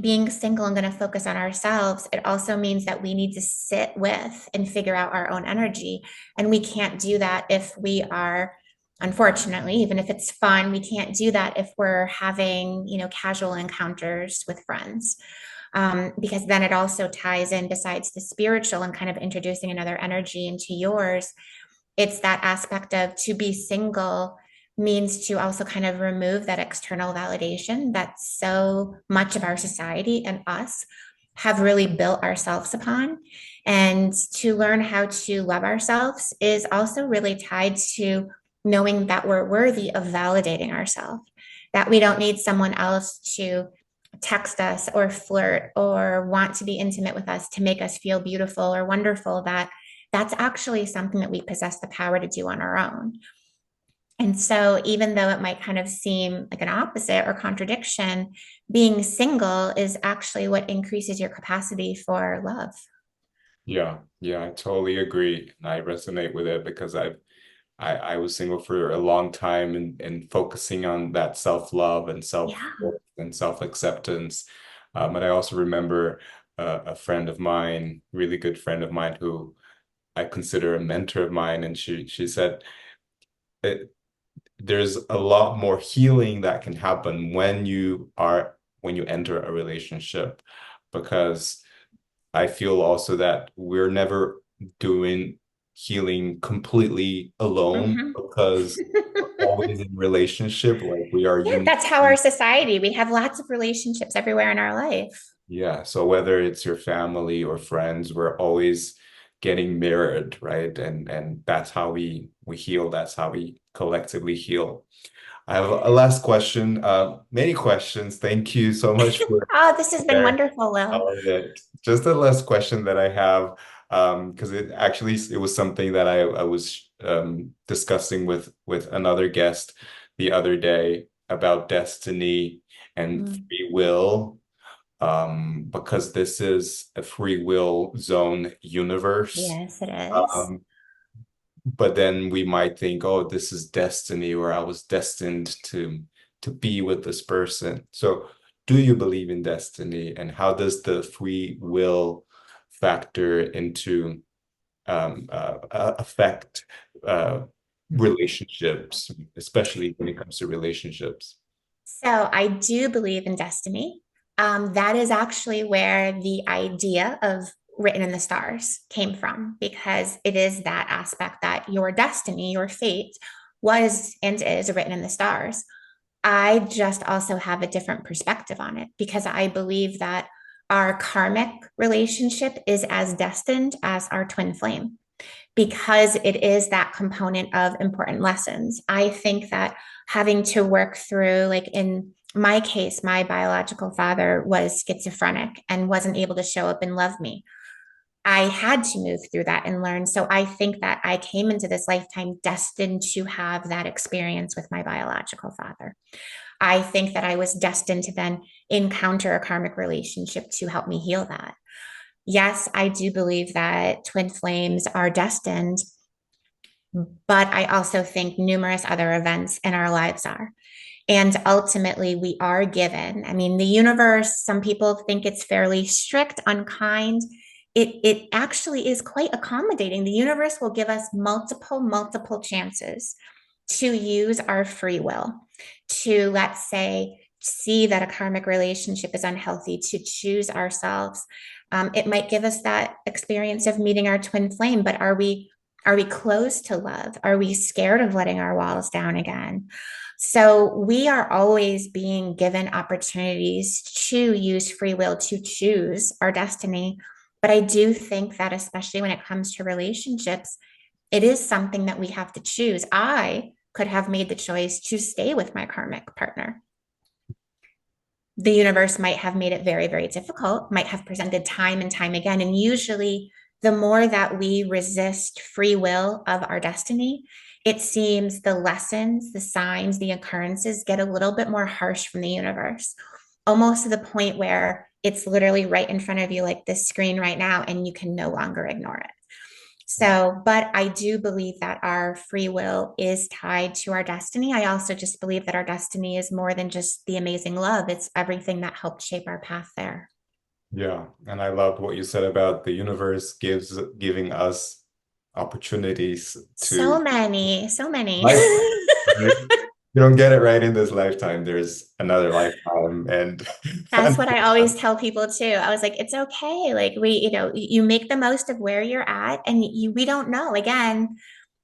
being single and going to focus on ourselves, it also means that we need to sit with and figure out our own energy. And we can't do that if we are, unfortunately, even if it's fun, we can't do that if we're having, casual encounters with friends. Because then it also ties in, besides the spiritual and kind of introducing another energy into yours, it's that aspect of, to be single means to also kind of remove that external validation that so much of our society and us have really built ourselves upon. And to learn how to love ourselves is also really tied to knowing that we're worthy of validating ourselves, that we don't need someone else to text us or flirt or want to be intimate with us to make us feel beautiful or wonderful, that that's actually something that we possess the power to do on our own. And so, even though it might kind of seem like an opposite or contradiction, being single is actually what increases your capacity for love. Yeah, yeah, I totally agree. And I resonate with it because I was single for a long time and focusing on that self-love and self Yeah. and self-acceptance. But I also remember a friend of mine, really good friend of mine, who I consider a mentor of mine, and she said it, there's a lot more healing that can happen when you enter a relationship, because I feel also that we're never doing healing completely alone Mhm. because we're always in relationship, like we are Yeah, unique. that's how our society, we have lots of relationships everywhere in our life. Yeah, so whether it's your family or friends, we're always getting mirrored, right? And that's how we heal. That's how we collectively heal. I have a last question. Many questions. Thank you so much for Oh, this has been sharing wonderful, Will. all of it. Just the last question that I have, because it was something that I was discussing with another guest the other day about destiny and Mm. free will, because this is a free will zone universe. Yes, it is. Um, but then we might think, oh, this is destiny, or I was destined to be with this person. So do you believe in destiny, and how does the free will factor into affect uh, relationships, especially when it comes to relationships? So I do believe in destiny. That is actually where the idea of written in the stars came from, because it is that aspect that your destiny, your fate was and is written in the stars. I just also have a different perspective on it, because I believe that our karmic relationship is as destined as our twin flame, because it is that component of important lessons. I think that having to work through, like in my case, my biological father was schizophrenic and wasn't able to show up and love me. I had to move through that and learn. So I think that I came into this lifetime destined to have that experience with my biological father. I think that I was destined to then encounter a karmic relationship to help me heal that. Yes, I do believe that twin flames are destined, but I also think numerous other events in our lives are. And ultimately, we are given. I mean, the universe, some people think it's fairly strict, unkind. It actually is quite accommodating. The universe will give us multiple chances to use our free will to, let's say, see that a karmic relationship is unhealthy, to choose ourselves. It might give us that experience of meeting our twin flame, but are we closed to love? Are we scared of letting our walls down again? So we are always being given opportunities to use free will to choose our destiny. But I do think that, especially when it comes to relationships, it is something that we have to choose. I could have made the choice to stay with my karmic partner. The universe might have made it very, very difficult, might have presented time and time again. And usually, the more that we resist free will of our destiny, it seems the lessons, the signs, the occurrences get a little bit more harsh from the universe, almost to the point where it's literally right in front of you, like this screen right now, and you can no longer ignore it. So, but I do believe that our free will is tied to our destiny. I also just believe that our destiny is more than just the amazing love, it's everything that helped shape our path there. Yeah, and I loved what you said about the universe giving us opportunities So to many, so many. life. Right? You don't get it right in this lifetime. There's another lifetime, and That's what I always tell people too. I was like, it's okay. Like you make the most of where you're at, and we don't know. Again,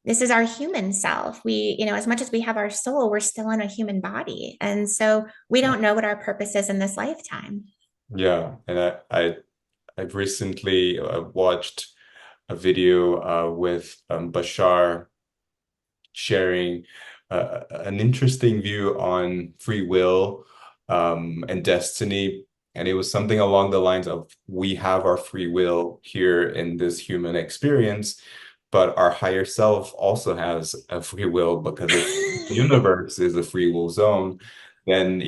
this is our human self. As much as we have our soul, we're still in a human body. And so we don't know what our purpose is in this lifetime. yeah, and I've recently watched a video with Bashar sharing an interesting view on free will and destiny. And it was something along the lines of we have our free will here in this human experience, but our higher self also has a free will because if the universe is a free will zone, then,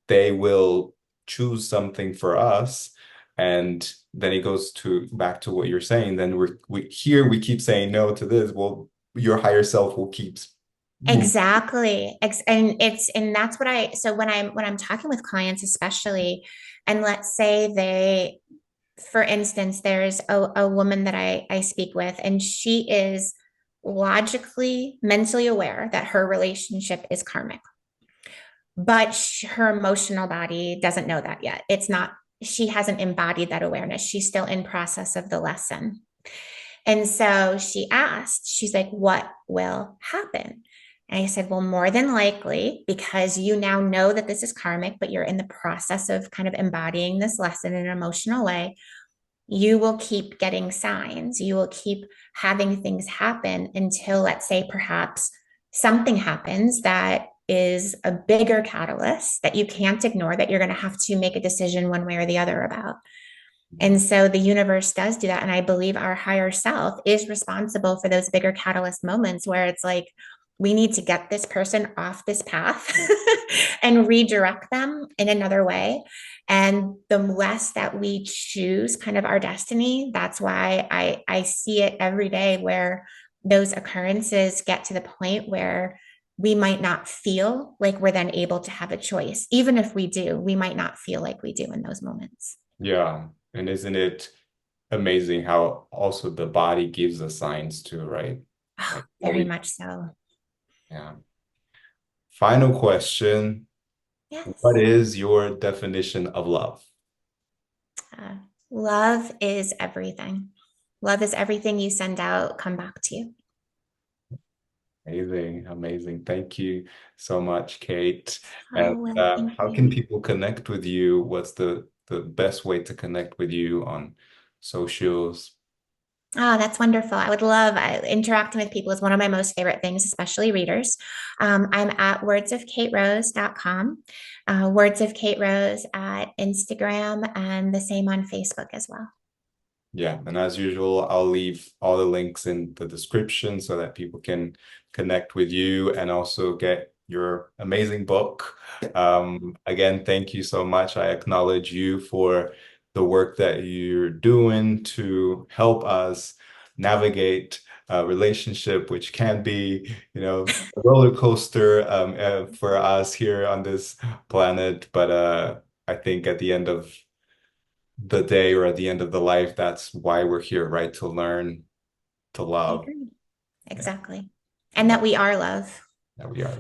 they will choose something for us. And then it goes to back to what you're saying. Then we keep saying no to this. Well, your higher self will keep moving. Exactly. And that's what so when I'm talking with clients, especially, and let's say for instance, there's a woman that I speak with, and she is logically, mentally aware that her relationship is karmic, but her emotional body doesn't know that yet. She hasn't embodied that awareness. She's still in process of the lesson. And so she's like, what will happen? And I said, well, more than likely, because you now know that this is karmic, but you're in the process of kind of embodying this lesson in an emotional way, you will keep getting signs. You will keep having things happen until, let's say, perhaps something happens that is a bigger catalyst that you can't ignore, that you're going to have to make a decision one way or the other about. And so the universe does do that. And I believe our higher self is responsible for those bigger catalyst moments where it's like, we need to get this person off this path and redirect them in another way. And the less that we choose kind of our destiny, that's why I see it every day where those occurrences get to the point where we might not feel like we're then able to have a choice. Even if we do, we might not feel like we do in those moments. Yeah. And isn't it amazing how also the body gives us signs too, right? Oh, Like how very we, much so. yeah. Final question. What Yes. is your definition of love? Uh, love is everything. Love is everything you send out, come back to you. Amazing, amazing. Thank you so much, Kate. And Oh, well, thank how can you. people connect with you? What's the best way to connect with you on socials? Oh, that's wonderful. I would love interacting with people is one of my most favorite things, especially readers. I'm at wordsofkaterose.com, Words of Kate Rose at Instagram, and the same on Facebook as well. Yeah, and as usual, I'll leave all the links in the description so that people can connect with you and also get your amazing book. Again, thank you so much. I acknowledge you for the work that you're doing to help us navigate a relationship, which can be, a roller coaster for us here on this planet. But I think at the end of the day or at the end of the life, that's why we're here, right? To learn to I love. agree. Yeah, Exactly. And yeah, that we are love. yeah, we are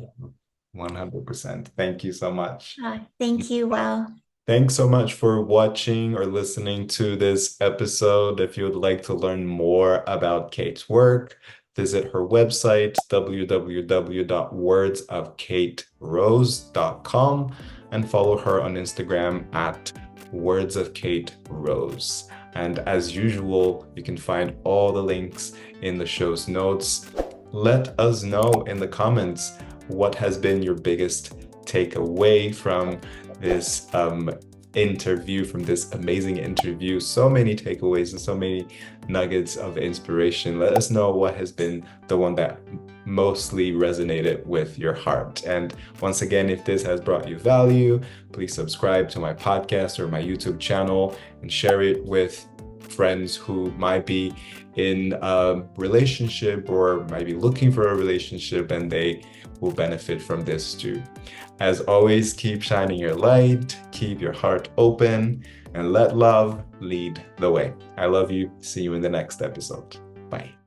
100%. Thank you so much. Thank you. Well. Thanks so much for watching or listening to this episode. If you would like to learn more about Kate's work, visit her website, www.wordsofkaterose.com, and follow her on Instagram at wordsofkaterose. And as usual, you can find all the links in the show's notes. Let us know in the comments what has been your biggest takeaway from this interview, from this amazing interview. So many takeaways and so many nuggets of inspiration. Let us know what has been the one that mostly resonated with your heart. And once again, if this has brought you value, please subscribe to my podcast or my YouTube channel and share it with friends who might be in a relationship or might be looking for a relationship, and they will benefit from this too. As always, keep shining your light, keep your heart open, and let love lead the way. I love you. See you in the next episode. Bye.